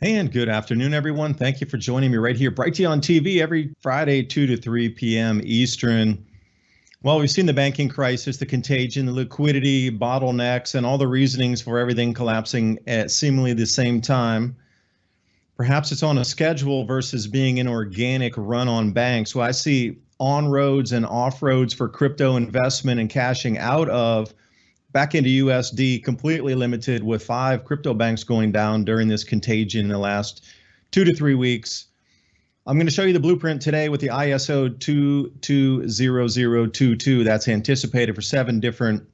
And good afternoon, everyone. Thank you for joining me right here, Brighteon on TV, every Friday, 2 to 3 p.m. Eastern. Well, we've seen the banking crisis, the contagion, the liquidity, bottlenecks, and all the reasonings for everything collapsing at seemingly the same time. Perhaps it's on a schedule versus being an organic run on banks. So I see on-roads and off-roads for crypto investment and cashing out of back into USD completely limited, with 5 crypto banks going down during this contagion in the last 2 to 3 weeks. I'm going to show you the blueprint today with the ISO20022. That's anticipated for 7 different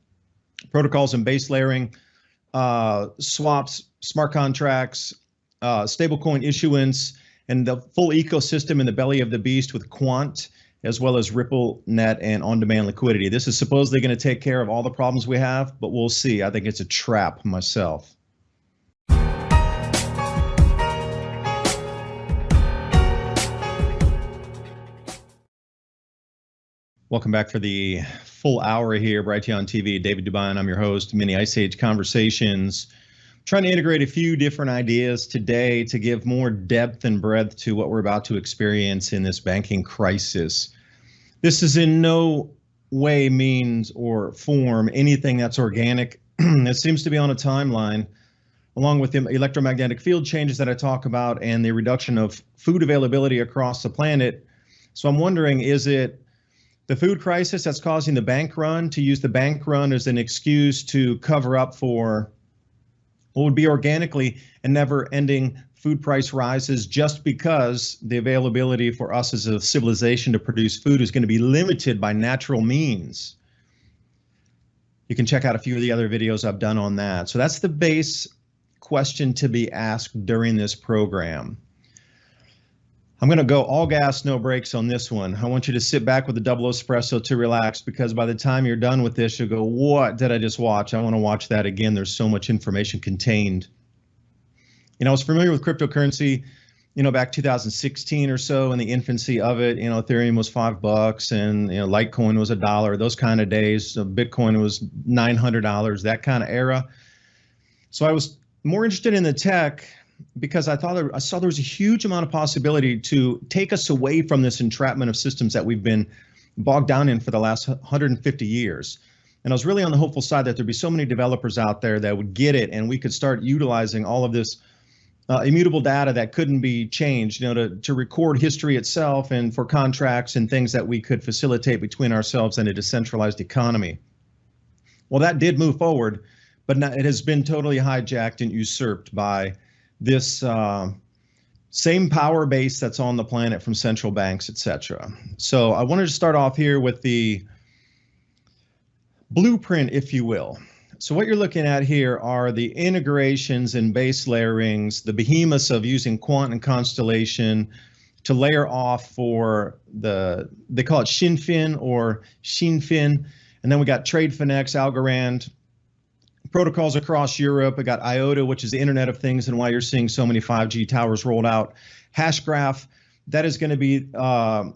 protocols and base layering, swaps, smart contracts, stablecoin issuance, and the full ecosystem in the belly of the beast with Quant, as well as Ripple, Net, and on-demand liquidity. This is supposedly going to take care of all the problems we have, but we'll see. I think it's a trap myself. Welcome back for the full hour here, Brighteon TV. David Dubine, I'm your host. Mini Ice Age Conversations. Trying to integrate a few different ideas today to give more depth and breadth to what we're about to experience in this banking crisis. This is in no way, means, or form anything that's organic. It seems to be on a timeline, along with the electromagnetic field changes that I talk about and the reduction of food availability across the planet. So I'm wondering, is it the food crisis that's causing the bank run, to use the bank run as an excuse to cover up for what would be organically and never-ending food price rises, just because the availability for us as a civilization to produce food is going to be limited by natural means? You can check out a few of the other videos I've done on that. So that's the base question to be asked during this program. I'm going to go all gas, no brakes on this one. I want you to sit back with a double espresso to relax, because by the time you're done with this, you'll go, what did I just watch? I want to watch that again. There's so much information contained. I was familiar with cryptocurrency, back 2016 or so, in the infancy of it. Ethereum was $5 and, Litecoin was $1, those kind of days. So Bitcoin was $900, that kind of era. So I was more interested in the tech because I saw there was a huge amount of possibility to take us away from this entrapment of systems that we've been bogged down in for the last 150 years. And I was really on the hopeful side that there'd be so many developers out there that would get it, and we could start utilizing all of this immutable data that couldn't be changed, to record history itself, and for contracts and things that we could facilitate between ourselves and a decentralized economy. Well, that did move forward, but now it has been totally hijacked and usurped by this same power base that's on the planet from central banks, etc. So I wanted to start off here with the blueprint, if you will. So what you're looking at here are the integrations and base layerings, the behemoths of using Quant and Constellation to layer off for they call it Shinfin or Shinfin. And then we got TradeFinex, Algorand, protocols across Europe. We got IOTA, which is the Internet of Things, and why you're seeing so many 5G towers rolled out. Hashgraph, that is going to be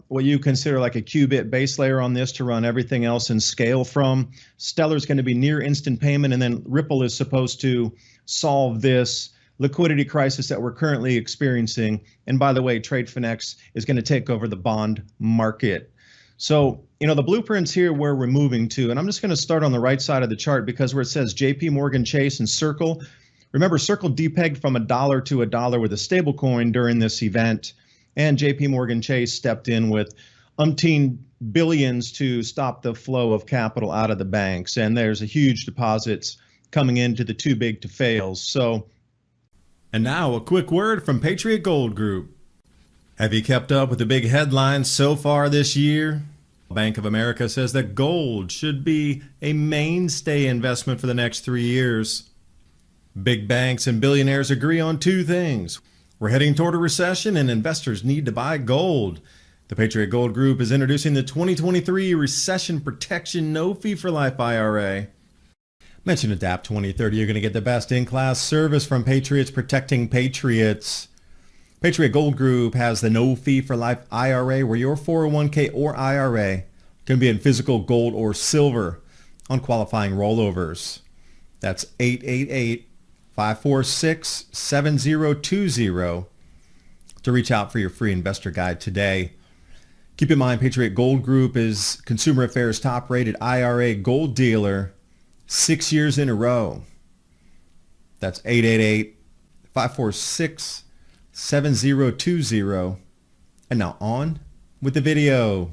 what you consider like a qubit base layer on this to run everything else in scale from. Stellar is going to be near instant payment, and then Ripple is supposed to solve this liquidity crisis that we're currently experiencing. And by the way, TradeFinex is going to take over the bond market. So, the blueprints here where we're moving to, and I'm just going to start on the right side of the chart, because where it says JP Morgan Chase and Circle, remember Circle depegged from $1 to $1 with a stable coin during this event, and JP Morgan Chase stepped in with umpteen billions to stop the flow of capital out of the banks, and there's a huge deposits coming into the too big to fails. So, and now a quick word from Patriot Gold Group. Have you kept up with the big headlines so far this year? Bank of America says that gold should be a mainstay investment for the next 3 years. Big banks and billionaires agree on 2 things. We're heading toward a recession and investors need to buy gold. The Patriot Gold Group is introducing the 2023 Recession Protection No Fee for Life IRA. Mention ADAPT 2030, you're going to get the best in-class service from Patriots protecting Patriots. Patriot Gold Group has the No Fee for Life IRA, where your 401k or IRA can be in physical gold or silver on qualifying rollovers. That's 888 546-7020 to reach out for your free investor guide today. Keep in mind, Patriot Gold Group is Consumer Affairs top-rated IRA gold dealer 6 years in a row. That's 888-546-7020. And now on with the video.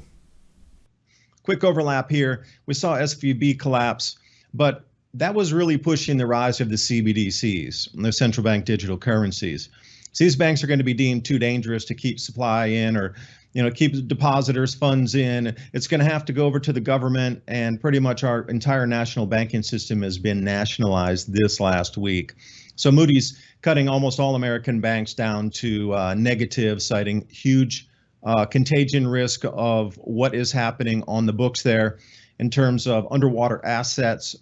Quick overlap here. We saw SVB collapse, but that was really pushing the rise of the CBDCs, the central bank digital currencies. So these banks are going to be deemed too dangerous to keep supply in, or keep depositors' funds in. It's going to have to go over to the government, and pretty much our entire national banking system has been nationalized this last week. So Moody's cutting almost all American banks down to negative, citing huge contagion risk of what is happening on the books there in terms of underwater assets,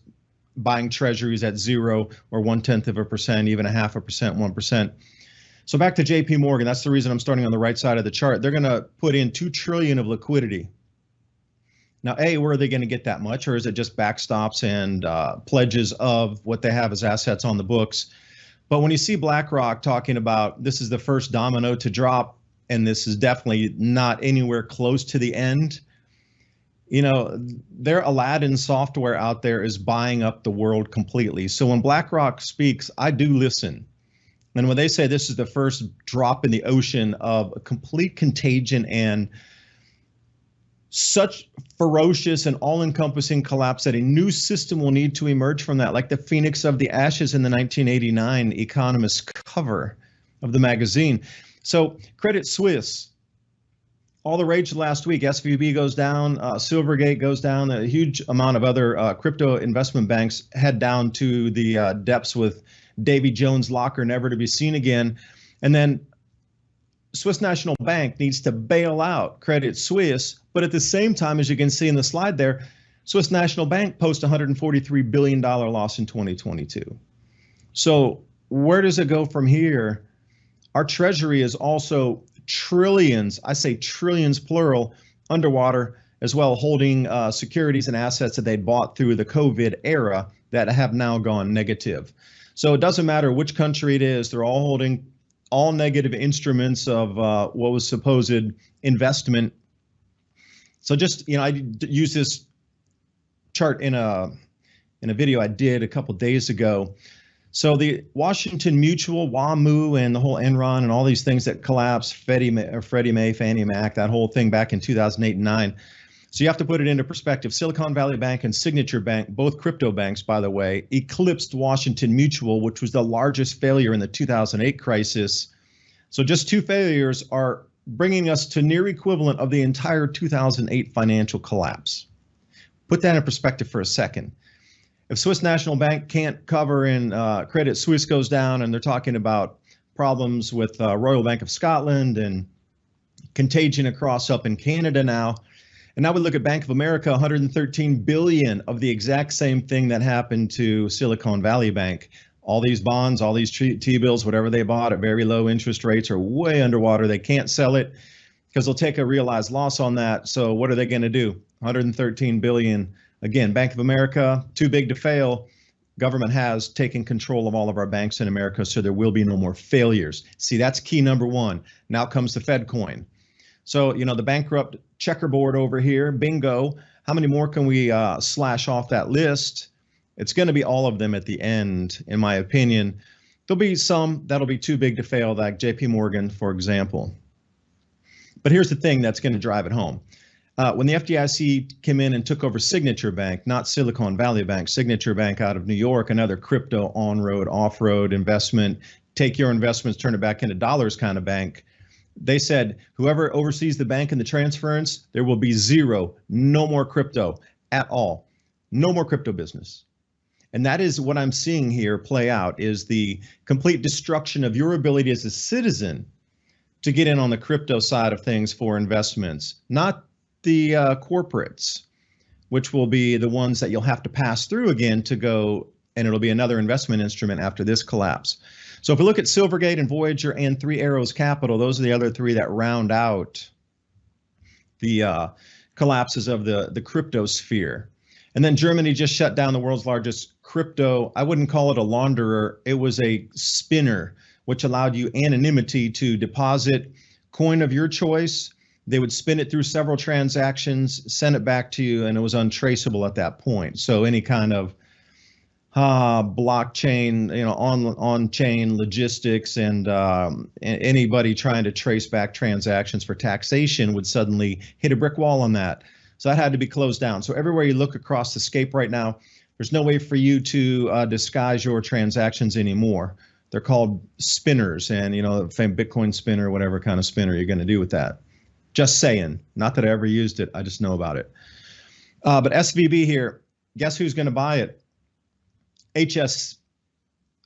buying treasuries at 0 or 0.1%, even 0.5%, 1%. So back to JP Morgan, that's the reason I'm starting on the right side of the chart. They're going to put in $2 trillion of liquidity. Now, A, where are they going to get that much? Or is it just backstops and pledges of what they have as assets on the books? But when you see BlackRock talking about this is the first domino to drop, and this is definitely not anywhere close to the end, their Aladdin software out there is buying up the world completely. So when BlackRock speaks, I do listen. And when they say this is the first drop in the ocean of a complete contagion and such ferocious and all-encompassing collapse that a new system will need to emerge from that, like the Phoenix of the Ashes in the 1989 Economist cover of the magazine. So Credit Suisse, all the rage last week, SVB goes down, Silvergate goes down, a huge amount of other crypto investment banks head down to the depths with Davy Jones' locker, never to be seen again. And then Swiss National Bank needs to bail out Credit Suisse. But at the same time, as you can see in the slide there, Swiss National Bank posts $143 billion loss in 2022. So where does it go from here? Our treasury is also trillions, I say trillions plural, underwater as well, holding securities and assets that they bought through the COVID era that have now gone negative. So it doesn't matter which country it is, they're all holding all negative instruments of what was supposed investment. So just, I use this chart in a video I did a couple days ago. So the Washington Mutual, WAMU, and the whole Enron and all these things that collapsed, Freddie Mae, Fannie Mac, that whole thing back in 2008 and 9. So you have to put it into perspective. Silicon Valley Bank and Signature Bank, both crypto banks, by the way, eclipsed Washington Mutual, which was the largest failure in the 2008 crisis. So just two failures are bringing us to near equivalent of the entire 2008 financial collapse. Put that in perspective for a second. If Swiss National Bank can't cover and Credit Suisse goes down, and they're talking about problems with Royal Bank of Scotland and contagion across up in Canada now. And now we look at Bank of America, 113 billion of the exact same thing that happened to Silicon Valley Bank. All these bonds, all these T-bills, whatever they bought at very low interest rates are way underwater. They can't sell it because they'll take a realized loss on that. So what are they going to do? 113 billion. Again, Bank of America, too big to fail. Government has taken control of all of our banks in America, so there will be no more failures. See, that's key number one. Now comes the Fed coin. So, the bankrupt checkerboard over here, bingo. How many more can we slash off that list? It's going to be all of them at the end, in my opinion. There'll be some that'll be too big to fail, like JP Morgan, for example. But here's the thing that's going to drive it home. When the FDIC came in and took over Signature Bank, not Silicon Valley Bank, Signature Bank out of New York, another crypto on-road, off-road investment, take your investments, turn it back into dollars kind of bank. They said, whoever oversees the bank and the transference, there will be zero, no more crypto at all. No more crypto business. And that is what I'm seeing here play out, is the complete destruction of your ability as a citizen to get in on the crypto side of things for investments, not the corporates, which will be the ones that you'll have to pass through again to go, and it'll be another investment instrument after this collapse. So if we look at Silvergate and Voyager and Three Arrows Capital, those are the other three that round out the collapses of the crypto sphere. And then Germany just shut down the world's largest crypto. I wouldn't call it a launderer. It was a spinner, which allowed you anonymity to deposit coin of your choice. They would spin it through several transactions, send it back to you, and it was untraceable at that point. So any kind of blockchain, on-chain logistics, and anybody trying to trace back transactions for taxation would suddenly hit a brick wall on that. So that had to be closed down. So everywhere you look across the scape right now, there's no way for you to disguise your transactions anymore. They're called spinners, and the famous Bitcoin spinner, whatever kind of spinner you're going to do with that. Just saying. Not that I ever used it. I just know about it. But SVB here, guess who's going to buy it?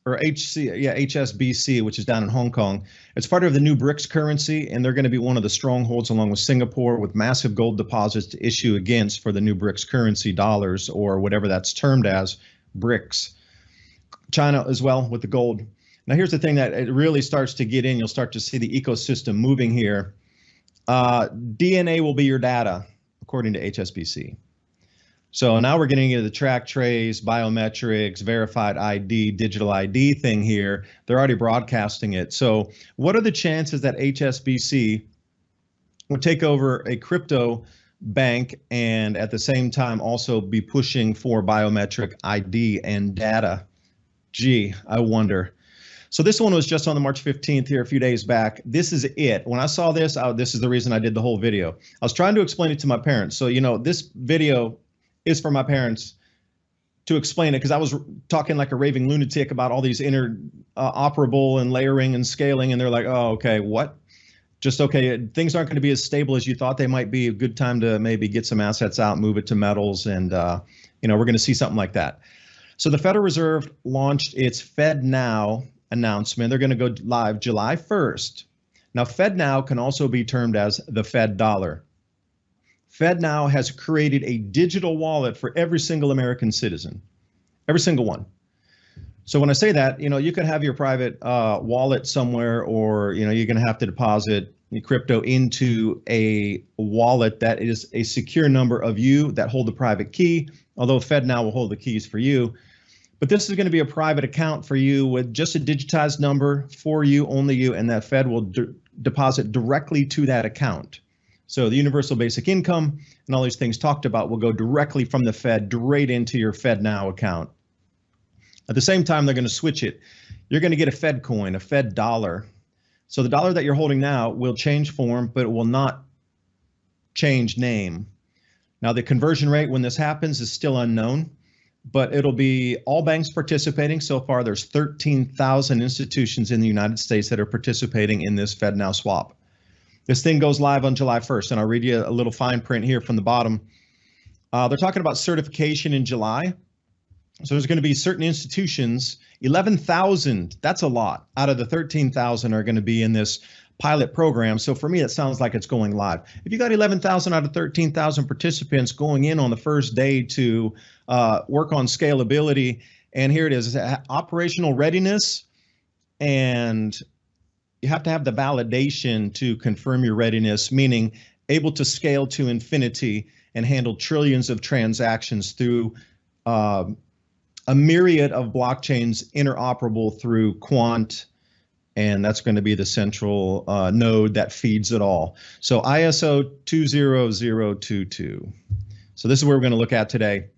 HSBC, which is down in Hong Kong. It's part of the new BRICS currency, and they're going to be one of the strongholds along with Singapore, with massive gold deposits to issue against for the new BRICS currency, dollars, or whatever that's termed as, BRICS. China as well with the gold. Now here's the thing that it really starts to get in. You'll start to see the ecosystem moving here. DNA will be your data, according to HSBC. So now we're getting into the track trace, biometrics, verified ID, digital ID thing here. They're already broadcasting it. So what are the chances that HSBC would take over a crypto bank and at the same time also be pushing for biometric ID and data? Gee, I wonder. So this one was just on the March 15th here a few days back. This is it. When I saw this, this is the reason I did the whole video. I was trying to explain it to my parents. So, this video is for my parents to explain it, because I was talking like a raving lunatic about all these interoperable and layering and scaling, and they're like, oh, okay, what? Just okay, things aren't going to be as stable as you thought they might be. A good time to maybe get some assets out, move it to metals, and we're going to see something like that. So the Federal Reserve launched its FedNow announcement. They're going to go live July 1st. Now, FedNow can also be termed as the Fed dollar. FedNow has created a digital wallet for every single American citizen, every single one. So when I say that, you could have your private wallet somewhere, or, you're going to have to deposit crypto into a wallet that is a secure number of you that hold the private key, although FedNow will hold the keys for you. But this is going to be a private account for you with just a digitized number for you, only you, and that Fed will deposit directly to that account. So the universal basic income and all these things talked about will go directly from the Fed right into your FedNow account. At the same time, they're going to switch it. You're going to get a Fed coin, a Fed dollar. So the dollar that you're holding now will change form, but it will not change name. Now, the conversion rate when this happens is still unknown, but it'll be all banks participating. So far, there's 13,000 institutions in the United States that are participating in this FedNow swap. This thing goes live on July 1st, and I'll read you a little fine print here from the bottom. They're talking about certification in July. So there's going to be certain institutions, 11,000, that's a lot, out of the 13,000 are going to be in this pilot program. So for me, it sounds like it's going live. If you got 11,000 out of 13,000 participants going in on the first day to work on scalability, and here it is, operational readiness, and you have to have the validation to confirm your readiness, meaning able to scale to infinity and handle trillions of transactions through a myriad of blockchains interoperable through Quant, and that's going to be the central node that feeds it all. So ISO20022. So this is what we're going to look at today.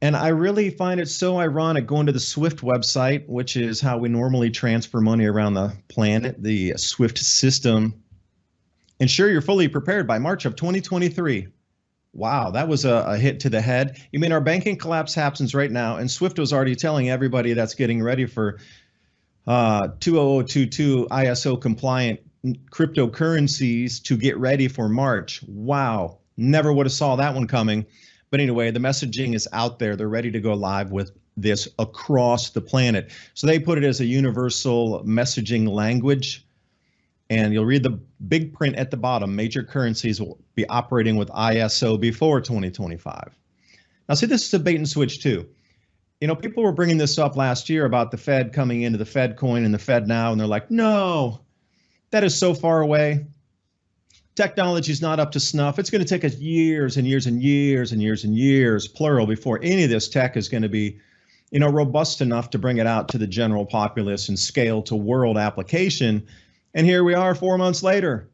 And I really find it so ironic going to the SWIFT website, which is how we normally transfer money around the planet, the SWIFT system. Ensure you're fully prepared by March of 2023. Wow, that was a hit to the head. You mean our banking collapse happens right now, and SWIFT was already telling everybody that's getting ready for 20022 ISO compliant cryptocurrencies to get ready for March. Wow, never would have saw that one coming. But anyway, the messaging is out there. They're ready to go live with this across the planet. So they put it as a universal messaging language. And you'll read the big print at the bottom. Major currencies will be operating with ISO before 2025. Now, see, this is a bait and switch too. People were bringing this up last year about the Fed coming into the Fed coin and the FedNow, and they're like, no, that is so far away. technology is not up to snuff. It's going to take us years and years and years and years and years, plural, before any of this tech is going to be, robust enough to bring it out to the general populace and scale to world application. And here we are 4 months later.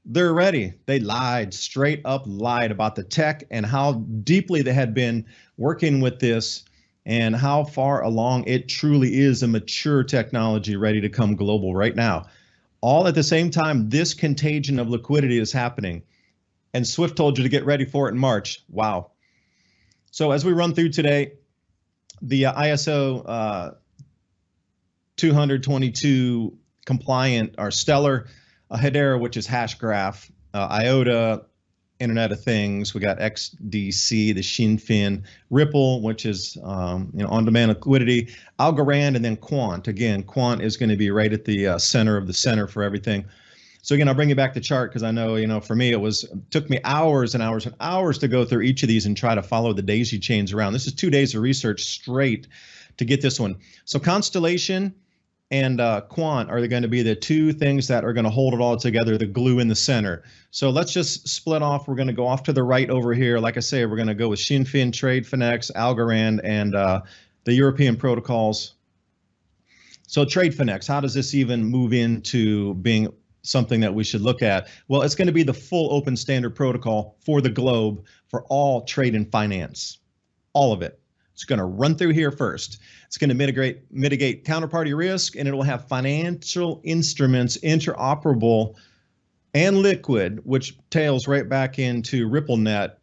They're ready. They lied, straight up lied about the tech and how deeply they had been working with this and how far along it truly is a mature technology ready to come global right now. All at the same time, this contagion of liquidity is happening. And Swift told you to get ready for it in March. Wow. So as we run through today, the ISO 20022 compliant are Stellar, Hedera, which is Hashgraph, IOTA, Internet of Things. We got XDC, the Shinfin, Ripple, which is on-demand liquidity, Algorand, and then Quant. Again, Quant is going to be right at the center of the center for everything. So again, I'll bring you back the chart because I know, for me, it took me hours and hours and hours to go through each of these and try to follow the daisy chains around. This is 2 days of research straight to get this one. So Constellation and Quant are going to be the two things that are going to hold it all together, the glue in the center. So let's just split off. We're going to go off to the right over here. Like I say, we're going to go with Shinfin, TradeFinex, Algorand, and the European protocols. So TradeFinex, how does this even move into being something that we should look at? Well, it's going to be the full open standard protocol for the globe for all trade and finance, all of it. It's going to run through here first. It's going to mitigate counterparty risk, and it will have financial instruments interoperable and liquid, which tails right back into RippleNet.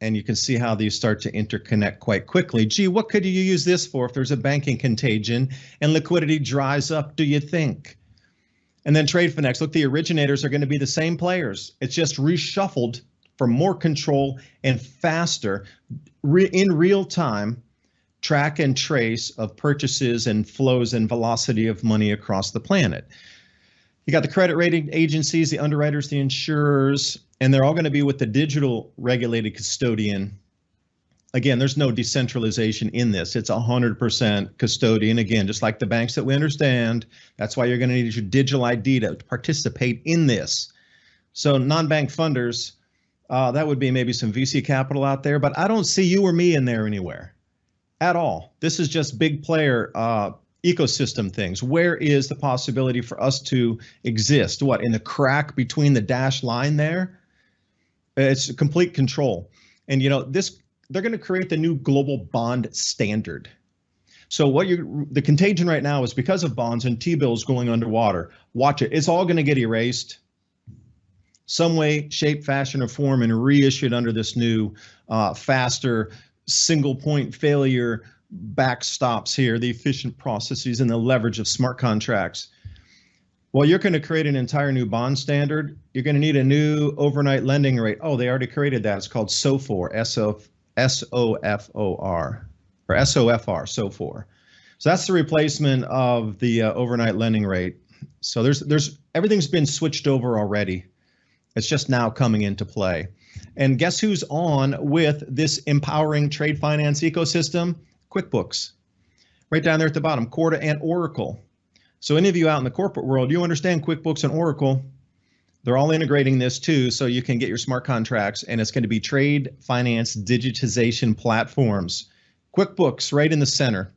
And you can see how these start to interconnect quite quickly. Gee, what could you use this for if there's a banking contagion and liquidity dries up, do you think? And then TradeFinex, look, the originators are going to be the same players. It's just reshuffled for more control and faster in real time track and trace of purchases and flows and velocity of money across the planet. You got the credit rating agencies, the underwriters, the insurers, and they're all going to be with the digital regulated custodian. Again, there's no decentralization in this. It's 100% custodian. Again, just like the banks that we understand, that's why you're going to need your digital ID to participate in this. So non-bank funders, that would be maybe some VC capital out there, but I don't see you or me in there anywhere at all. This is just big player ecosystem things. Where is the possibility for us to exist? What, in the crack between the dashed line there? It's complete control. And they're going to create the new global bond standard. So the contagion right now is because of bonds and T-bills going underwater. Watch it. It's all going to get erased some way, shape, fashion, or form and reissued under this new faster single point failure backstops here, the efficient processes and the leverage of smart contracts. Well, you're going to create an entire new bond standard. You're going to need a new overnight lending rate. Oh, they already created that. It's called SOFR, S-O-F-O-R, or S-O-F-R, SOFR. So that's the replacement of the overnight lending rate. So everything's been switched over already. It's just now coming into play. And guess who's on with this empowering trade finance ecosystem? QuickBooks. Right down there at the bottom, Corda and Oracle. So any of you out in the corporate world, you understand QuickBooks and Oracle. They're all integrating this too, so you can get your smart contracts, and it's going to be trade finance digitization platforms. QuickBooks right in the center.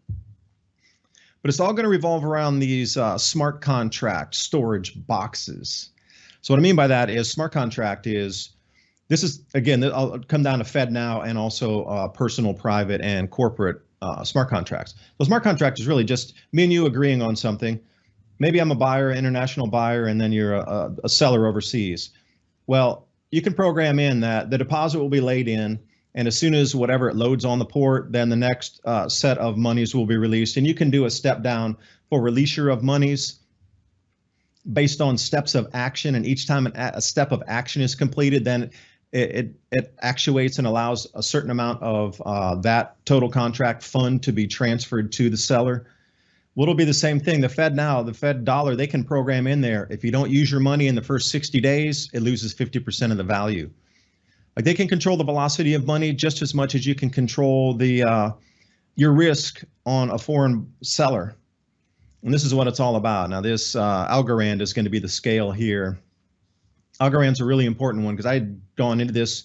But it's all going to revolve around these smart contract storage boxes. So what I mean by that is smart contract is, this is, again, I'll come down to FedNow and also personal, private, and corporate smart contracts. So smart contract is really just me and you agreeing on something. Maybe I'm a buyer, international buyer, and then you're a seller overseas. Well, you can program in that the deposit will be laid in, and as soon as whatever it loads on the port, then the next set of monies will be released. And you can do a step down for releaser of monies based on steps of action. And each time a step of action is completed, then it actuates and allows a certain amount of that total contract fund to be transferred to the seller. Well, it'll be the same thing. The Fed dollar, they can program in there. If you don't use your money in the first 60 days, it loses 50% of the value. Like, they can control the velocity of money just as much as you can control the your risk on a foreign seller. And this is what it's all about. Now, this Algorand is going to be the scale here. Algorand's a really important one because I had gone into this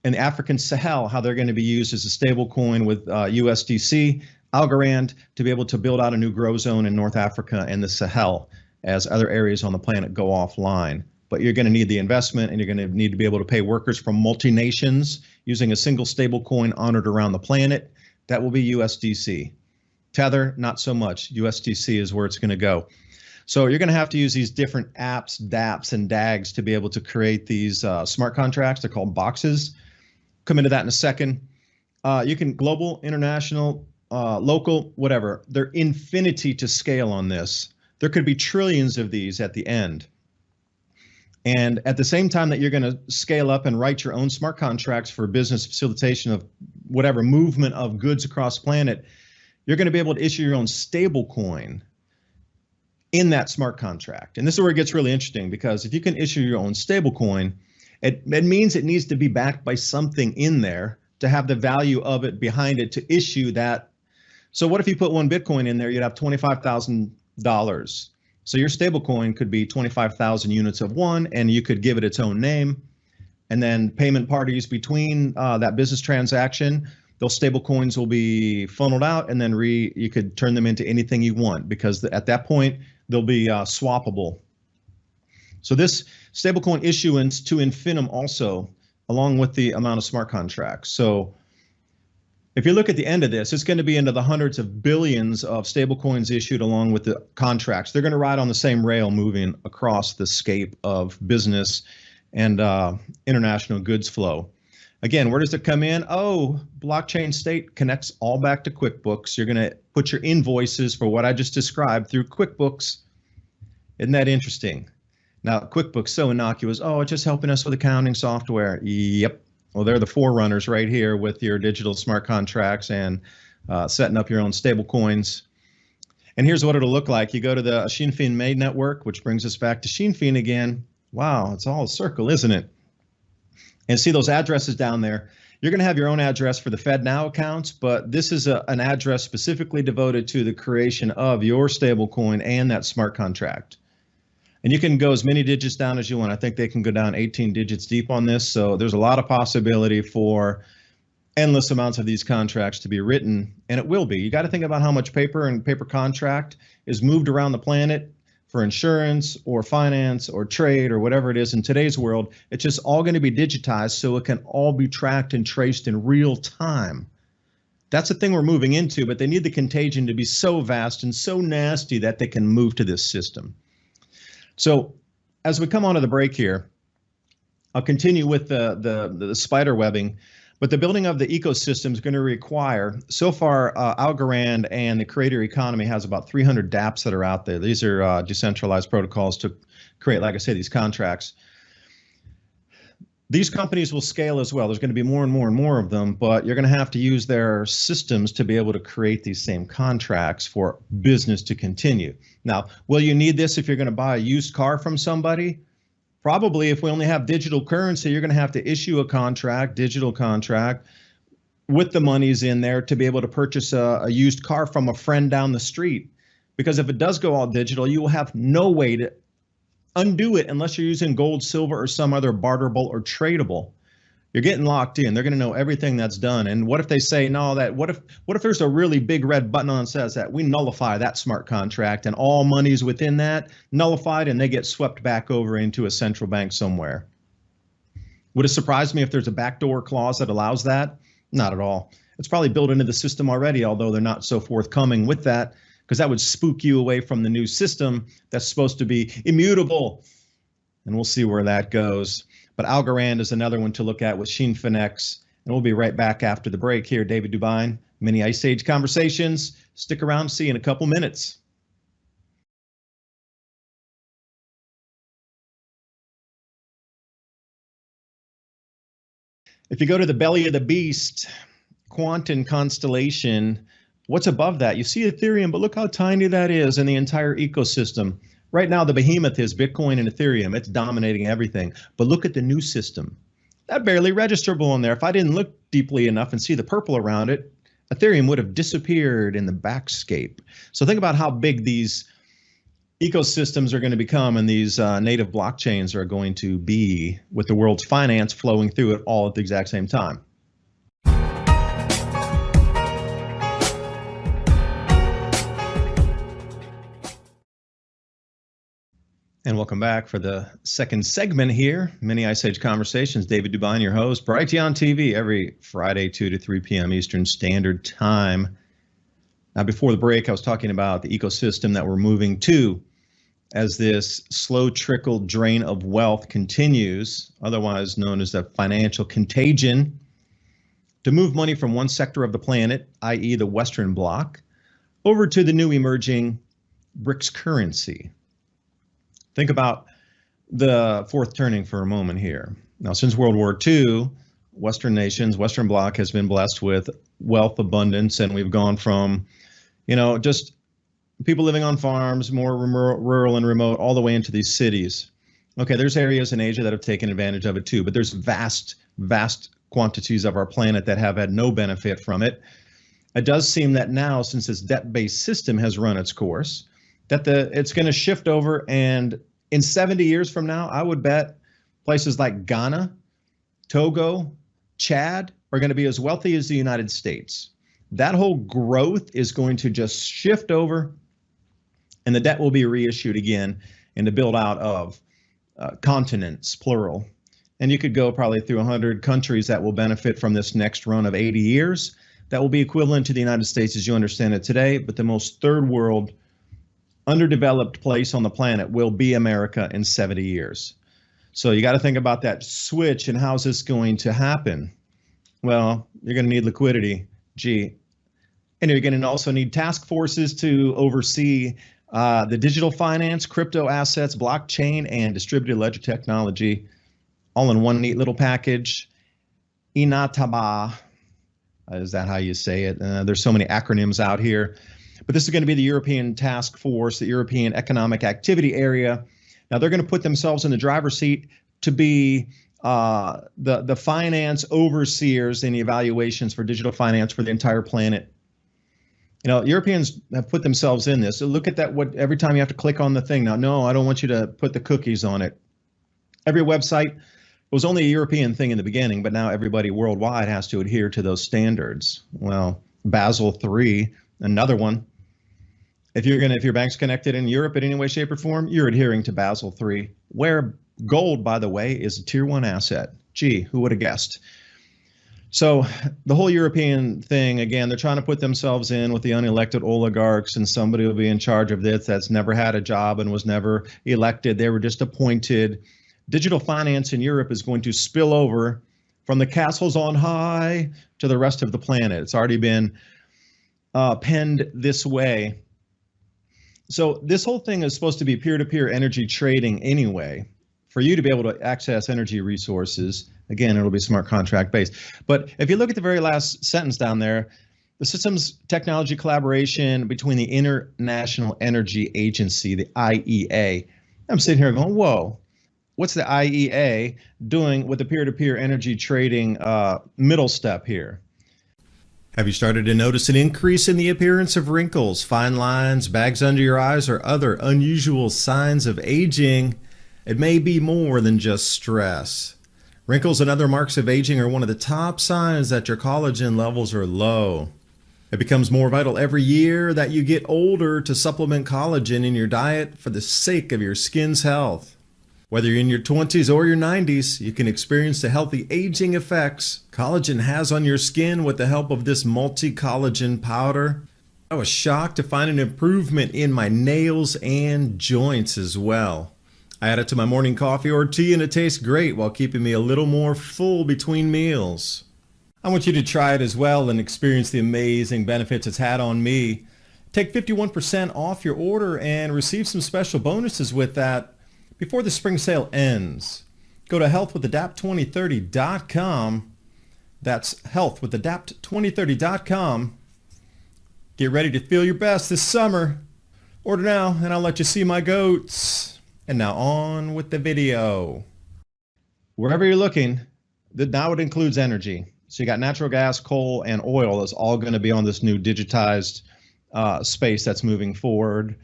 in the African Sahel, how they're going to be used as a stable coin with USDC, Algorand to be able to build out a new growth zone in North Africa and the Sahel as other areas on the planet go offline. But you're going to need the investment, and you're going to need to be able to pay workers from multi-nations using a single stable coin honored around the planet. That will be USDC. Tether, not so much. USDC is where it's going to go. So you're going to have to use these different apps, dApps, and DAGs to be able to create these smart contracts. They're called boxes. Come into that in a second. You can global, international, local, whatever. They're infinity to scale on this. There could be trillions of these at the end. And at the same time that you're going to scale up and write your own smart contracts for business facilitation of whatever movement of goods across the planet, you're going to be able to issue your own stable coin in that smart contract. And this is where it gets really interesting, because if you can issue your own stable coin, it means it needs to be backed by something in there to have the value of it behind it to issue that. So what if you put one Bitcoin in there, you'd have $25,000. So your stable coin could be 25,000 units of one, and you could give it its own name. And then payment parties between that business transaction, those stable coins will be funneled out, and then you could turn them into anything you want, because at that point they'll be swappable. So this stablecoin issuance to infinitum also, along with the amount of smart contracts. So if you look at the end of this, it's going to be into the hundreds of billions of stablecoins issued along with the contracts. They're going to ride on the same rail moving across the scape of business and international goods flow. Again, where does it come in? Oh, blockchain state connects all back to QuickBooks. You're going to put your invoices for what I just described through QuickBooks. Isn't that interesting? Now, QuickBooks, so innocuous. Oh, it's just helping us with accounting software. Yep. Well, they're the forerunners right here with your digital smart contracts and setting up your own stable coins. And here's what it'll look like. You go to the Shinfin Maid network, which brings us back to Shinfin again. Wow, it's all a circle, isn't it? And see those addresses down there. You're going to have your own address for the FedNow accounts, but this is an address specifically devoted to the creation of your stablecoin and that smart contract. And you can go as many digits down as you want. I think they can go down 18 digits deep on this. So there's a lot of possibility for endless amounts of these contracts to be written, and it will be. You got to think about how much paper and paper contract is moved around the planet for insurance or finance or trade or whatever it is in today's world. It's just all going to be digitized so it can all be tracked and traced in real time. That's the thing we're moving into, but they need the contagion to be so vast and so nasty that they can move to this system. So as we come onto the break here, I'll continue with the spider webbing, but the building of the ecosystem is going to require, so far, Algorand and the creator economy has about 300 dApps that are out there. These are decentralized protocols to create, like I say, these contracts. These companies will scale as well. There's going to be more and more and more of them, but you're going to have to use their systems to be able to create these same contracts for business to continue. Now, will you need this if you're going to buy a used car from somebody? Probably. If we only have digital currency, you're going to have to issue a contract, digital contract, with the monies in there to be able to purchase a used car from a friend down the street. Because if it does go all digital, you will have no way to undo it unless you're using gold, silver, or some other barterable or tradable. You're getting locked in. They're going to know everything that's done. And what if they say, no, what if there's a really big red button on that says that we nullify that smart contract and all monies within that nullified, and they get swept back over into a central bank somewhere? Would it surprise me if there's a backdoor clause that allows that? Not at all. It's probably built into the system already, although they're not so forthcoming with that, because that would spook you away from the new system that's supposed to be immutable. And we'll see where that goes. But Algorand is another one to look at with Shinfinex. And we'll be right back after the break here. David Dubine, Mini Ice Age Conversations. Stick around, see you in a couple minutes. If you go to the belly of the beast, Quant and Constellation, what's above that? You see Ethereum, but look how tiny that is in the entire ecosystem. Right now, the behemoth is Bitcoin and Ethereum. It's dominating everything. But look at the new system. That barely registerable in there. If I didn't look deeply enough and see the purple around it, Ethereum would have disappeared in the backscape. So think about how big these ecosystems are going to become, and these native blockchains are going to be, with the world's finance flowing through it all at the exact same time. And welcome back for the second segment here, Mini Ice Age Conversations. David Dubine, your host, Brighteon TV, every Friday, 2 to 3 p.m. Eastern Standard Time. Now, before the break, I was talking about the ecosystem that we're moving to as this slow trickle drain of wealth continues, otherwise known as the financial contagion, to move money from one sector of the planet, i.e. the Western Bloc, over to the new emerging BRICS currency. Think about the fourth turning for a moment here. Now, since World War II, Western nations, Western Bloc has been blessed with wealth abundance, and we've gone from, just people living on farms, more rural and remote, all the way into these cities. Okay, there's areas in Asia that have taken advantage of it too, but there's vast quantities of our planet that have had no benefit from it. It does seem that now, since this debt-based system has run its course, that it's going to shift over, and in 70 years from now, I would bet places like Ghana, Togo, Chad are going to be as wealthy as the United States. That whole growth is going to just shift over, and the debt will be reissued again and to build out of continents, plural. And you could go probably through 100 countries that will benefit from this next run of 80 years. That will be equivalent to the United States as you understand it today, but the most third world, underdeveloped place on the planet will be America in 70 years. So you got to think about that switch, and how's this going to happen? Well, you're going to need liquidity, and you're going to also need task forces to oversee the digital finance, crypto assets, blockchain, and distributed ledger technology, all in one neat little package. INATBA, is that how you say it? There's so many acronyms out here. But this is going to be the European Task Force, the European Economic Activity Area. Now, they're going to put themselves in the driver's seat to be the finance overseers in the evaluations for digital finance for the entire planet. Europeans have put themselves in this. So look at that. Every time you have to click on the thing. Now, no, I don't want you to put the cookies on it. Every website, it was only a European thing in the beginning, but now everybody worldwide has to adhere to those standards. Well, Basel III, another one. If your bank's connected in Europe in any way, shape, or form, you're adhering to Basel III, where gold, by the way, is a tier 1 asset. Gee, who would have guessed? So the whole European thing, again, they're trying to put themselves in with the unelected oligarchs, and somebody will be in charge of this that's never had a job and was never elected. They were just appointed. Digital finance in Europe is going to spill over from the castles on high to the rest of the planet. It's already been penned this way. So this whole thing is supposed to be peer-to-peer energy trading anyway, for you to be able to access energy resources. Again, it'll be smart contract based. But if you look at the very last sentence down there, the systems technology collaboration between the International Energy Agency, the IEA. I'm sitting here going, whoa, what's the IEA doing with the peer-to-peer energy trading middle step here? Have you started to notice an increase in the appearance of wrinkles, fine lines, bags under your eyes, or other unusual signs of aging? It may be more than just stress. Wrinkles and other marks of aging are one of the top signs that your collagen levels are low. It becomes more vital every year that you get older to supplement collagen in your diet for the sake of your skin's health. Whether you're in your 20s or your 90s, you can experience the healthy aging effects collagen has on your skin with the help of this multi-collagen powder. I was shocked to find an improvement in my nails and joints as well. I add it to my morning coffee or tea, and it tastes great while keeping me a little more full between meals. I want you to try it as well and experience the amazing benefits it's had on me. Take 51% off your order and receive some special bonuses with that before the spring sale ends. Go to healthwithadapt2030.com. That's healthwithadapt2030.com. Get ready to feel your best this summer. Order now and I'll let you see my goats. And now on with the video. Wherever you're looking, now it includes energy. So you got natural gas, coal, and oil is all going to be on this new digitized space that's moving forward.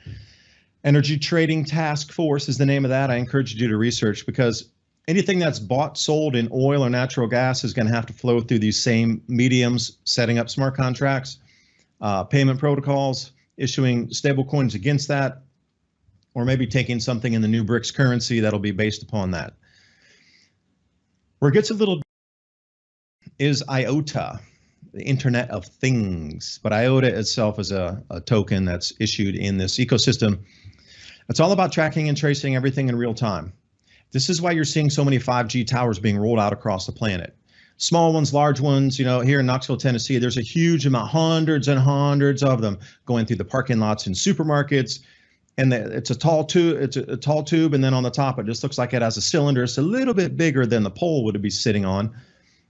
Energy Trading Task Force is the name of that. I encourage you to do the research, because anything that's bought, sold in oil or natural gas is going to have to flow through these same mediums, setting up smart contracts, payment protocols, issuing stable coins against that, or maybe taking something in the new BRICS currency that'll be based upon that. Where it gets a little is IOTA, the Internet of Things. But IOTA itself is a token that's issued in this ecosystem. It's all about tracking and tracing everything in real time. This is why you're seeing so many 5G towers being rolled out across the planet. Small ones, large ones, here in Knoxville, Tennessee, there's a huge amount, hundreds and hundreds of them going through the parking lots in supermarkets. And it's a tall tube, and then on the top, it just looks like it has a cylinder. It's a little bit bigger than the pole would be sitting on.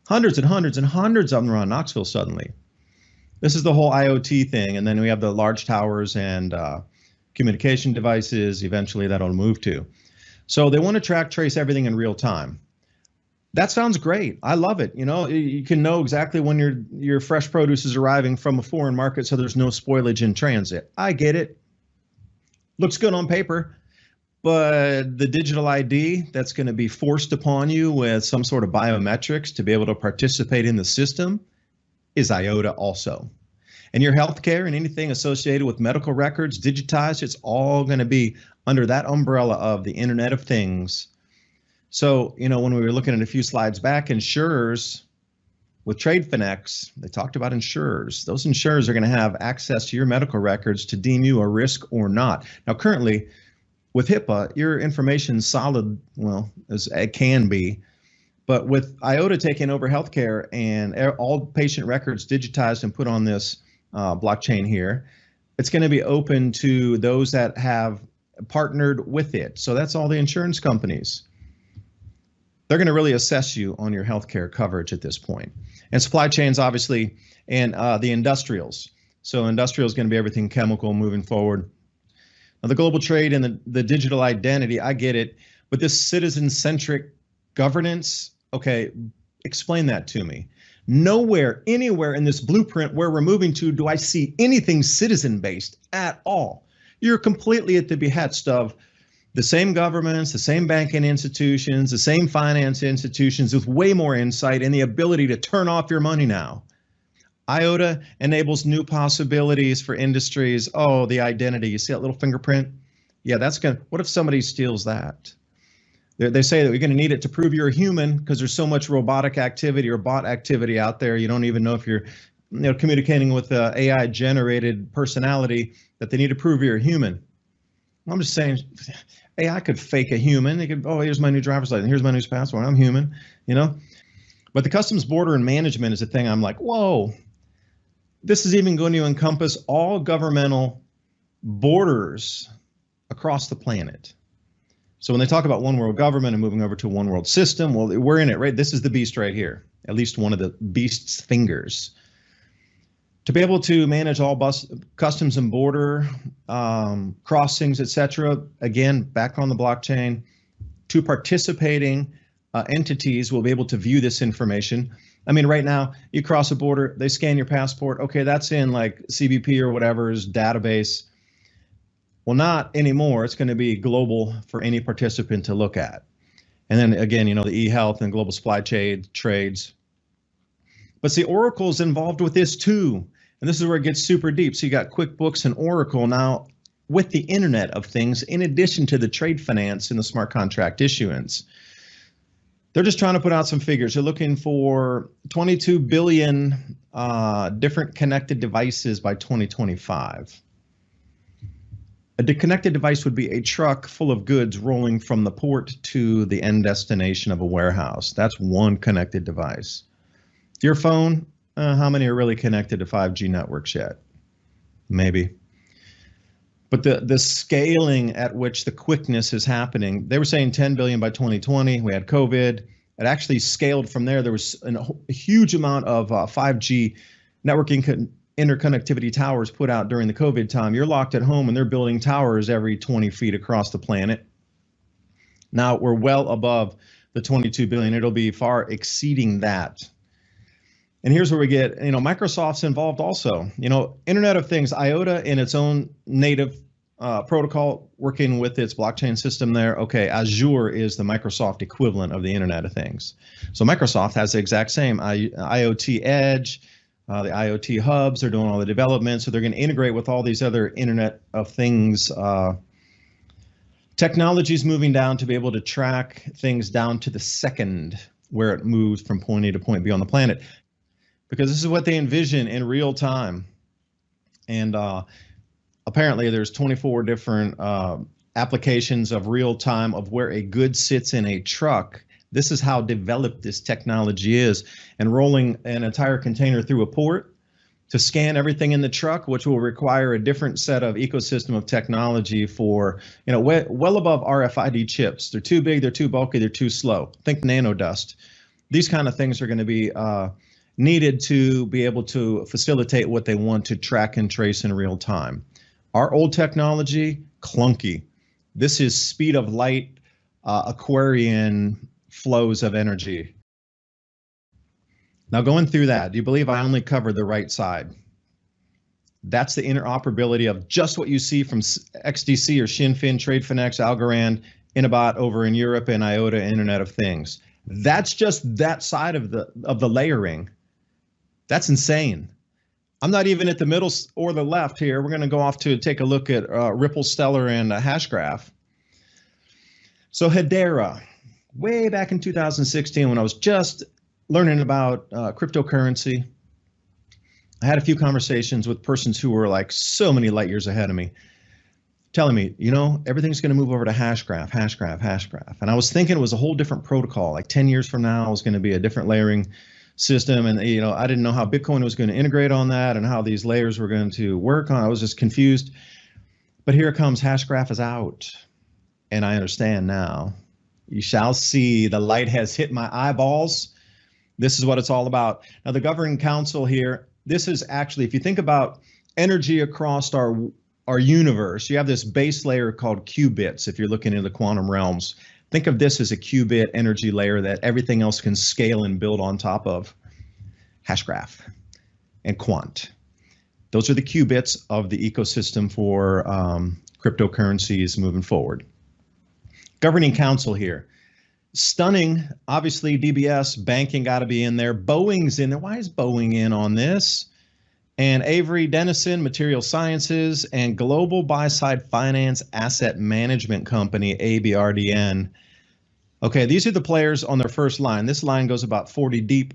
Hundreds and hundreds and hundreds of them around Knoxville suddenly. This is the whole IoT thing. And then we have the large towers and communication devices. Eventually that'll move to. So they want to track, trace everything in real time. That sounds great. I love it. You can know exactly when your fresh produce is arriving from a foreign market, so there's no spoilage in transit. I get it. Looks good on paper, but the digital ID that's going to be forced upon you with some sort of biometrics to be able to participate in the system is IOTA also. And your healthcare and anything associated with medical records digitized, it's all going to be under that umbrella of the Internet of Things. So, when we were looking at a few slides back, insurers with TradeFinex, they talked about insurers. Those insurers are going to have access to your medical records to deem you a risk or not. Now, currently, with HIPAA, your information's solid, well, as it can be. But with IOTA taking over healthcare and all patient records digitized and put on this blockchain here, it's going to be open to those that have partnered with it. So that's all the insurance companies. They're going to really assess you on your healthcare coverage at this point. And supply chains, obviously, and the industrials. So industrial is going to be everything chemical moving forward. Now, the global trade and the digital identity, I get it. But this citizen-centric governance, okay, explain that to me. Nowhere, anywhere in this blueprint where we're moving to do I see anything citizen-based at all. You're completely at the behest of the same governments, the same banking institutions, the same finance institutions with way more insight and the ability to turn off your money now. IOTA enables new possibilities for industries. Oh, the identity, you see that little fingerprint? Yeah, what if somebody steals that? They say that you're going to need it to prove you're a human because there's so much robotic activity or bot activity out there. You don't even know if you're communicating with AI generated personality that they need to prove you're a human. I'm just saying, AI could fake a human. They could, oh, here's my new driver's license. Here's my new passport. I'm human, But the customs border and management is a thing I'm like, whoa, this is even going to encompass all governmental borders across the planet. So when they talk about one world government and moving over to a one world system, well, we're in it, right? This is the beast right here, at least one of the beast's fingers. To be able to manage all customs and border crossings, etc. Again, back on the blockchain, two participating entities will be able to view this information. I mean, right now, you cross a border, they scan your passport. Okay, that's in like CBP or whatever's database. Well, not anymore. It's going to be global for any participant to look at. And then again, the e-health and global supply chain trades. But see, Oracle's involved with this too. And this is where it gets super deep. So you got QuickBooks and Oracle now with the Internet of Things, in addition to the trade finance and the smart contract issuance. They're just trying to put out some figures. They're looking for 22 billion different connected devices by 2025. A connected device would be a truck full of goods rolling from the port to the end destination of a warehouse. That's one connected device. Your phone, how many are really connected to 5G networks yet? Maybe. But the scaling at which the quickness is happening, they were saying 10 billion by 2020. We had COVID. It actually scaled from there. There was a huge amount of 5G networking interconnectivity towers put out during the COVID time. You're locked at home and they're building towers every 20 feet across the planet. Now we're well above the 22 billion. It'll be far exceeding that. And here's where we get, Microsoft's involved also. Internet of Things, IOTA in its own native protocol working with its blockchain system there. Okay, Azure is the Microsoft equivalent of the Internet of Things. So Microsoft has the exact same IoT Edge, the IoT hubs. They're doing all the development, so they're going to integrate with all these other Internet of Things technologies moving down to be able to track things down to the second where it moves from point A to point B on the planet, because this is what they envision in real time. And apparently there's 24 different applications of real time of where a good sits in a truck. This is how developed this technology is, and rolling an entire container through a port to scan everything in the truck, which will require a different set of ecosystem of technology for, well above RFID chips. They're too big, they're too bulky, they're too slow. Think nanodust. These kind of things are going to be needed to be able to facilitate what they want to track and trace in real time. Our old technology, clunky. This is speed of light, Aquarian flows of energy. Now, going through that, do you believe I only covered the right side? That's the interoperability of just what you see from XDC or Shinfin, TradeFinex, Algorand, Inabot over in Europe, and IOTA, Internet of Things. That's just that side of the layering. That's insane. I'm not even at the middle or the left here. We're going to go off to take a look at Ripple, Stellar, and Hashgraph. So Hedera, way back in 2016 when I was just learning about cryptocurrency, I had a few conversations with persons who were like so many light years ahead of me, telling me, everything's going to move over to Hashgraph, Hashgraph, Hashgraph. And I was thinking it was a whole different protocol. Like 10 years from now, it was going to be a different layering system. And, I didn't know how Bitcoin was going to integrate on that and how these layers were going to work on. I was just confused. But here it comes. Hashgraph is out. And I understand now. You shall see, the light has hit my eyeballs. This is what it's all about. Now, the governing council here, this is actually, if you think about energy across our universe, you have this base layer called qubits. If you're looking into the quantum realms, think of this as a qubit energy layer that everything else can scale and build on top of. Hashgraph and Quant. Those are the qubits of the ecosystem for cryptocurrencies moving forward. Governing council here. Stunning, obviously DBS, banking got to be in there. Boeing's in there. Why is Boeing in on this? And Avery Dennison, Material Sciences, and Global Buy-Side Finance Asset Management Company, ABRDN. Okay, these are the players on their first line. This line goes about 40 deep.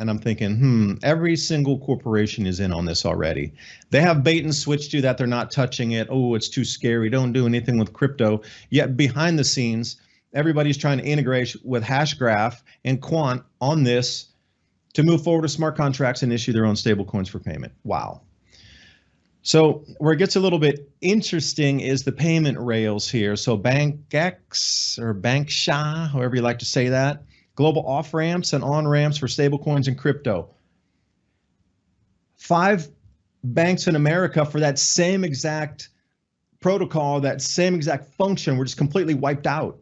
And I'm thinking, every single corporation is in on this already. They have bait and switch to that. They're not touching it. Oh, it's too scary. Don't do anything with crypto. Yet behind the scenes, everybody's trying to integrate with Hashgraph and Quant on this to move forward with smart contracts and issue their own stable coins for payment. Wow. So where it gets a little bit interesting is the payment rails here. So BankX or BankSha, however you like to say that, global off-ramps and on-ramps for stable coins and crypto. 5 banks in America for that same exact protocol, that same exact function were just completely wiped out.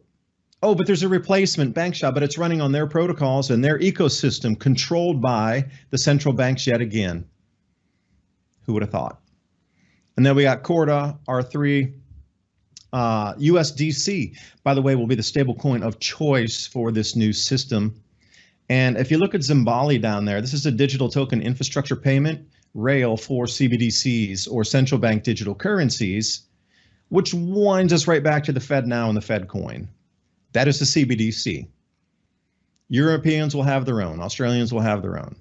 Oh, but there's a replacement, BankSha, but it's running on their protocols and their ecosystem controlled by the central banks yet again. Who would have thought? And then we got Corda, R3, USDC, by the way, will be the stable coin of choice for this new system. And if you look at Zimbali down there, this is a digital token infrastructure payment rail for CBDCs or central bank digital currencies, which winds us right back to the FedNow and the FedCoin. That is the CBDC. Europeans will have their own. Australians will have their own.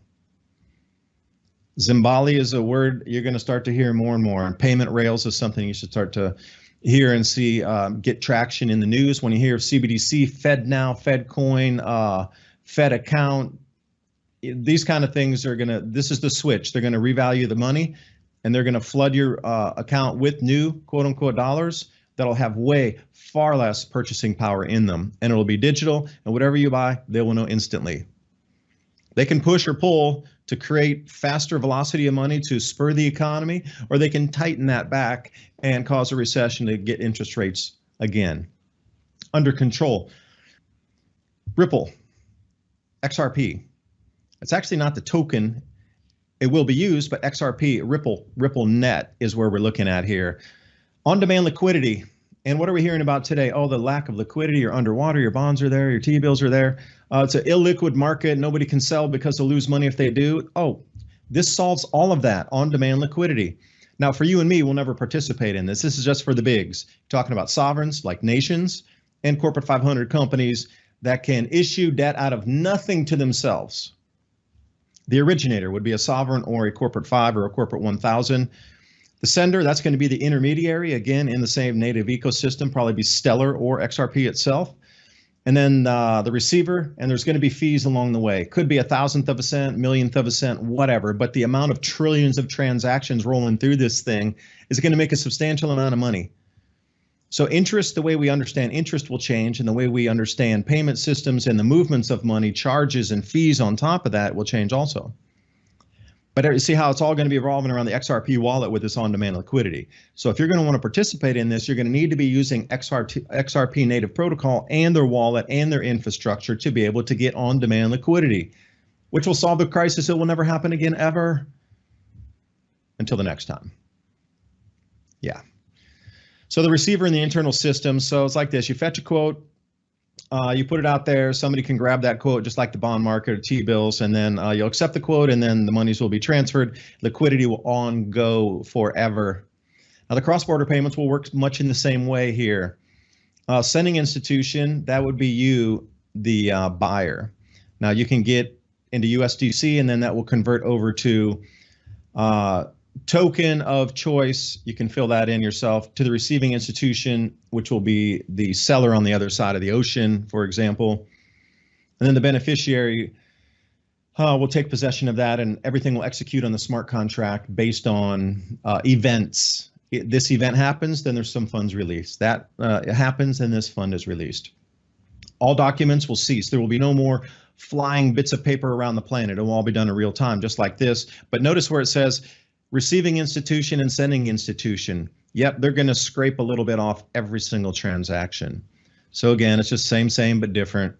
Zimbali is a word you're going to start to hear more and more. And payment rails is something you should start to hear and see get traction in the news. When you hear of CBDC, FedNow, FedCoin, Fed account, these kind of things are going to, this is the switch. They're going to revalue the money and they're going to flood your account with new quote unquote dollars that'll have way far less purchasing power in them. And it'll be digital, and whatever you buy, they will know instantly. They can push or pull to create faster velocity of money to spur the economy, or they can tighten that back and cause a recession to get interest rates again under control. Ripple, XRP. It's actually not the token. it will be used, but XRP, Ripple Net is where we're looking at here. On-demand liquidity. And what are we hearing about today? Oh, the lack of liquidity. You're underwater, your bonds are there, your T-bills are there. It's an illiquid market. Nobody can sell because they'll lose money if they do. Oh, this solves all of that, on-demand liquidity. Now, for you and me, we'll never participate in this. This is just for the bigs. Talking about sovereigns like nations and corporate 500 companies that can issue debt out of nothing to themselves. The originator would be a sovereign or a corporate 5 or a corporate 1000. The sender, that's going to be the intermediary, again, in the same native ecosystem, probably be Stellar or XRP itself. And then the receiver, and there's going to be fees along the way. Could be 1,000th of a cent, millionth of a cent, whatever. But the amount of trillions of transactions rolling through this thing is going to make a substantial amount of money. So interest, the way we understand interest will change, and the way we understand payment systems and the movements of money, charges and fees on top of that will change also. But see how it's all going to be revolving around the XRP wallet with this on-demand liquidity. So if you're going to want to participate in this, you're going to need to be using XRP native protocol and their wallet and their infrastructure to be able to get on-demand liquidity, which will solve the crisis. It will never happen again ever until the next time. Yeah. So the receiver in the internal system. So it's like this. You fetch a quote. You put it out there, somebody can grab that quote just like the bond market or T-bills, and then you'll accept the quote, and then the monies will be transferred. Liquidity will go forever. Now the cross-border payments will work much in the same way here. Sending institution, that would be you, the buyer. Now you can get into USDC, and then that will convert over to token of choice. You can fill that in yourself to the receiving institution, which will be the seller on the other side of the ocean, for example. And then the beneficiary will take possession of that, and everything will execute on the smart contract based on events. This event happens, then there's some funds released. That happens, and this fund is released. All documents will cease. There will be no more flying bits of paper around the planet. It will all be done in real time, just like this. But notice where it says receiving institution and sending institution. Yep, they're going to scrape a little bit off every single transaction. So again, it's just same, but different.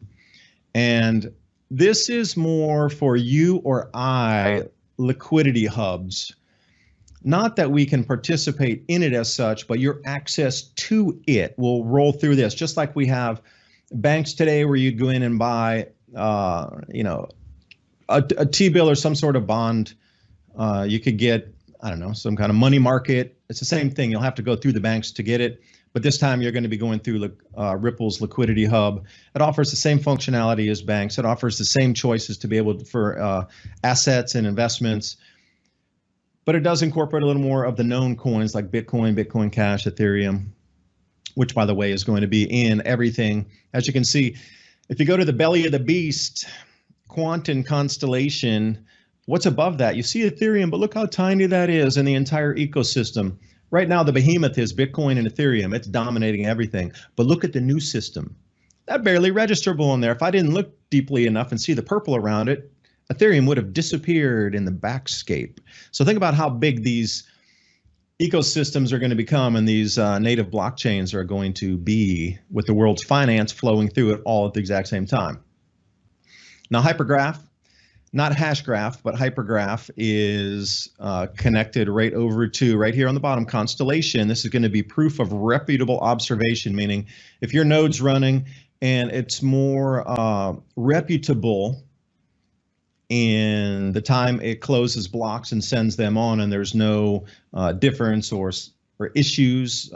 And this is more for you or I liquidity hubs. Not that we can participate in it as such, but your access to it will roll through this, just like we have banks today where you'd go in and buy, a T-bill or some sort of bond. You could get, I don't know, some kind of money market. It's the same thing. You'll have to go through the banks to get it. But this time you're going to be going through Ripple's liquidity hub. It offers the same functionality as banks. It offers the same choices to be able to, for assets and investments. But it does incorporate a little more of the known coins like Bitcoin, Bitcoin Cash, Ethereum, which, by the way, is going to be in everything. As you can see, if you go to the belly of the beast, Quant and Constellation, what's above that? You see Ethereum, but look how tiny that is in the entire ecosystem. Right now, the behemoth is Bitcoin and Ethereum. It's dominating everything. But look at the new system. That barely registerable in there. If I didn't look deeply enough and see the purple around it, Ethereum would have disappeared in the backscape. So think about how big these ecosystems are going to become, and these native blockchains are going to be, with the world's finance flowing through it all at the exact same time. Now, hypergraph, not hashgraph, but hypergraph is connected right over to right here on the bottom, Constellation. This is going to be proof of reputable observation, meaning if your node's running and it's more reputable in the time it closes blocks and sends them on, and there's no difference or issues,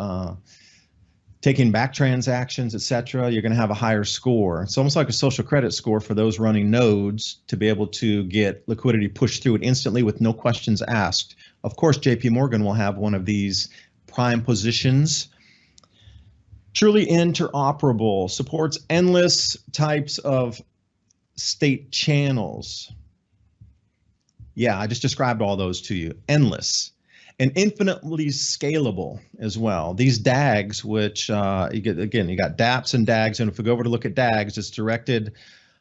taking back transactions, etc., you're going to have a higher score. It's almost like a social credit score for those running nodes to be able to get liquidity pushed through it instantly with no questions asked. Of course, JP Morgan will have one of these prime positions. Truly interoperable, supports endless types of state channels. Yeah, I just described all those to you. Endless. And infinitely scalable as well. These DAGs, which you get, again, you got DApps and DAGs, and if we go over to look at DAGs, it's directed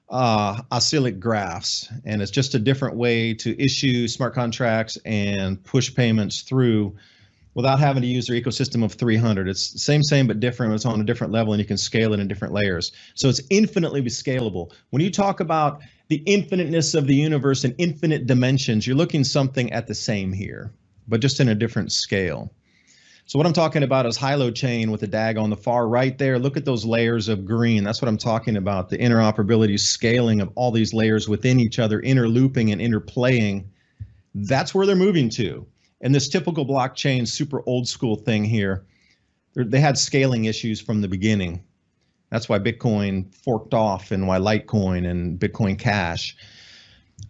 acyclic graphs, and it's just a different way to issue smart contracts and push payments through without having to use their ecosystem of 300. It's the same, but different. It's on a different level, and you can scale it in different layers. So it's infinitely scalable. When you talk about the infiniteness of the universe and infinite dimensions, you're looking something at the same here, but just in a different scale. So what I'm talking about is high-load chain with a DAG on the far right there. Look at those layers of green. That's what I'm talking about, the interoperability scaling of all these layers within each other, interlooping and interplaying. That's where they're moving to. And this typical blockchain, super old school thing here, they had scaling issues from the beginning. That's why Bitcoin forked off and why Litecoin and Bitcoin Cash.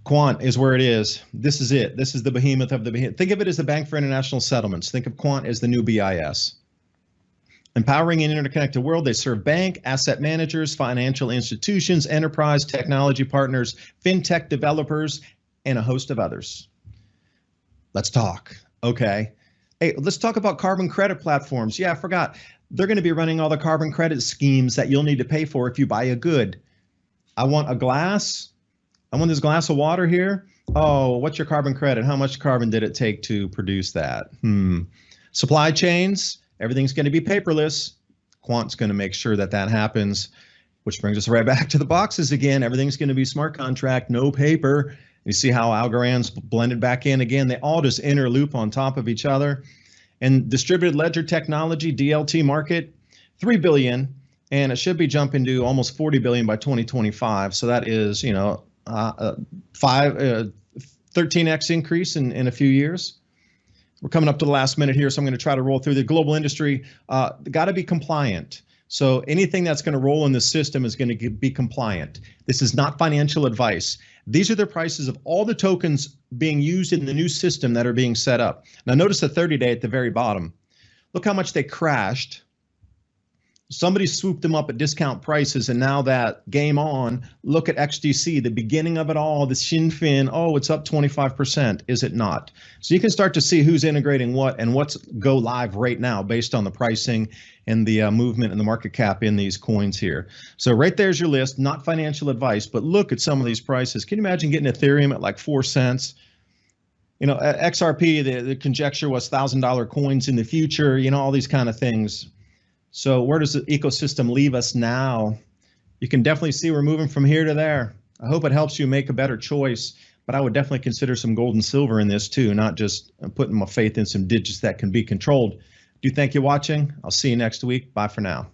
Quant is where it is. This is it. This is the behemoth of the behemoth. Think of it as the Bank for International Settlements. Think of Quant as the new BIS. Empowering an interconnected world, they serve bank, asset managers, financial institutions, enterprise, technology partners, fintech developers, and a host of others. Let's talk. Okay. Hey, let's talk about carbon credit platforms. Yeah, I forgot. They're going to be running all the carbon credit schemes that you'll need to pay for if you buy a good. I want a glass. I want this glass of water here. Oh, what's your carbon credit? How much carbon did it take to produce that? Supply chains, everything's going to be paperless. Quant's going to make sure that that happens, which brings us right back to the boxes again. Everything's going to be smart contract, no paper. You see how Algorand's blended back in again. They all just interloop on top of each other. And distributed ledger technology, DLT market, $3 billion, and it should be jumping to almost $40 billion by 2025. So that is, 13x increase in a few years. We're coming up to the last minute here, so I'm going to try to roll through the global industry. Got to be compliant. So anything that's going to roll in the system is going to be compliant. This is not financial advice. These are the prices of all the tokens being used in the new system that are being set up. Now notice the 30-day at the very bottom. Look how much they crashed. Somebody swooped them up at discount prices, and now that game on, look at XDC, the beginning of it all, the Shinfin, oh, it's up 25%, is it not? So you can start to see who's integrating what and what's go live right now based on the pricing and the movement and the market cap in these coins here. So right there's your list, not financial advice, but look at some of these prices. Can you imagine getting Ethereum at like 4 cents? XRP, the conjecture was $1,000 coins in the future, all these kind of things. So where does the ecosystem leave us now? You can definitely see we're moving from here to there. I hope it helps you make a better choice, but I would definitely consider some gold and silver in this too, not just putting my faith in some digits that can be controlled. Do thank you for watching. I'll see you next week. Bye for now.